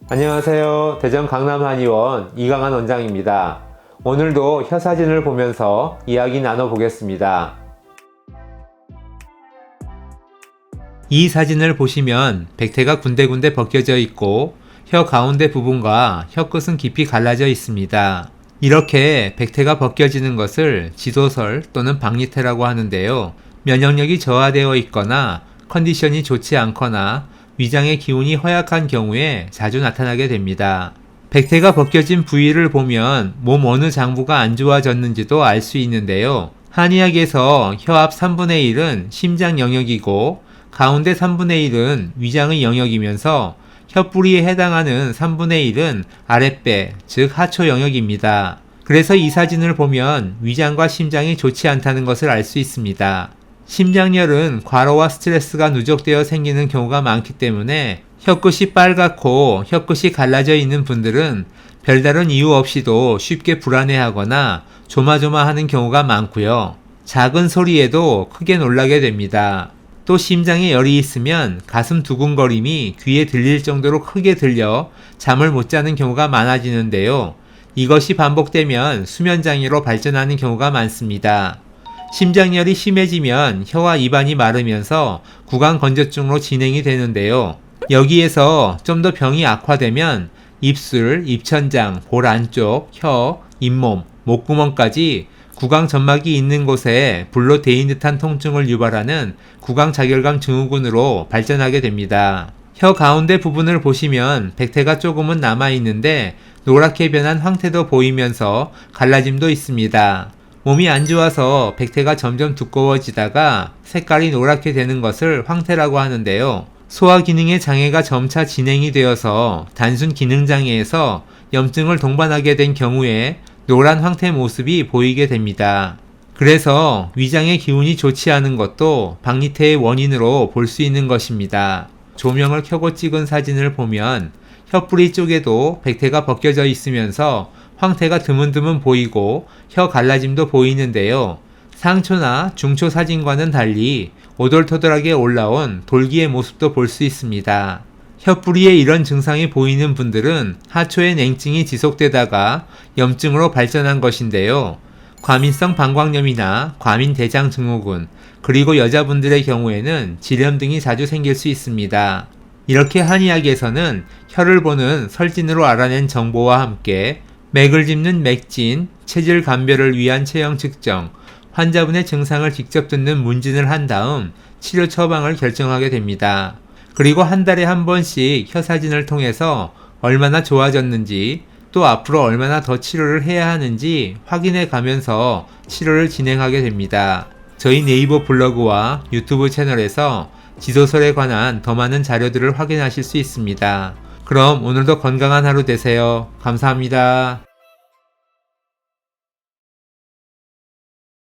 안녕하세요. 대전 강남한의원 이강한 원장입니다. 오늘도 혀 사진을 보면서 이야기 나눠보겠습니다. 이 사진을 보시면 백태가 군데군데 벗겨져 있고 혀 가운데 부분과 혀 끝은 깊이 갈라져 있습니다. 이렇게 백태가 벗겨지는 것을 지도설 또는 박리태라고 하는데요. 면역력이 저하되어 있거나 컨디션이 좋지 않거나 위장의 기운이 허약한 경우에 자주 나타나게 됩니다. 백태가 벗겨진 부위를 보면 몸 어느 장부가 안 좋아졌는지도 알 수 있는데요. 한의학에서 혀 앞 3분의 1은 심장 영역이고 가운데 3분의 1은 위장의 영역이면서 혀 뿌리에 해당하는 3분의 1은 아랫배, 즉 하초 영역입니다. 그래서 이 사진을 보면 위장과 심장이 좋지 않다는 것을 알 수 있습니다. 심장열은 과로와 스트레스가 누적되어 생기는 경우가 많기 때문에 혀끝이 빨갛고 혀끝이 갈라져 있는 분들은 별다른 이유 없이도 쉽게 불안해하거나 조마조마하는 경우가 많고요. 작은 소리에도 크게 놀라게 됩니다. 또 심장에 열이 있으면 가슴 두근거림이 귀에 들릴 정도로 크게 들려 잠을 못 자는 경우가 많아지는데요. 이것이 반복되면 수면장애로 발전하는 경우가 많습니다. 심장열이 심해지면 혀와 입안이 마르면서 구강건조증으로 진행이 되는데요. 여기에서 좀 더 병이 악화되면 입술, 입천장, 볼 안쪽, 혀, 잇몸, 목구멍까지 구강 점막이 있는 곳에 불로 데인 듯한 통증을 유발하는 구강자결감 증후군으로 발전하게 됩니다. 혀 가운데 부분을 보시면 백태가 조금은 남아있는데 노랗게 변한 황태도 보이면서 갈라짐도 있습니다. 몸이 안 좋아서 백태가 점점 두꺼워지다가 색깔이 노랗게 되는 것을 황태라고 하는데요. 소화 기능의 장애가 점차 진행이 되어서 단순 기능장애에서 염증을 동반하게 된 경우에 노란 황태 모습이 보이게 됩니다. 그래서 위장의 기운이 좋지 않은 것도 박리태의 원인으로 볼 수 있는 것입니다. 조명을 켜고 찍은 사진을 보면 혀뿌리 쪽에도 백태가 벗겨져 있으면서 황태가 드문드문 보이고 혀 갈라짐도 보이는데요. 상초나 중초 사진과는 달리 오돌토돌하게 올라온 돌기의 모습도 볼 수 있습니다. 혀뿌리에 이런 증상이 보이는 분들은 하초의 냉증이 지속되다가 염증으로 발전한 것인데요. 과민성 방광염이나 과민대장 증후군, 그리고 여자분들의 경우에는 질염 등이 자주 생길 수 있습니다. 이렇게 한의학에서는 혀를 보는 설진으로 알아낸 정보와 함께 맥을 짚는 맥진, 체질 감별을 위한 체형 측정, 환자분의 증상을 직접 듣는 문진을 한 다음 치료 처방을 결정하게 됩니다. 그리고 한 달에 한 번씩 혀 사진을 통해서 얼마나 좋아졌는지 또 앞으로 얼마나 더 치료를 해야 하는지 확인해 가면서 치료를 진행하게 됩니다. 저희 네이버 블로그와 유튜브 채널에서 지도설에 관한 더 많은 자료들을 확인하실 수 있습니다. 그럼 오늘도 건강한 하루 되세요. 감사합니다.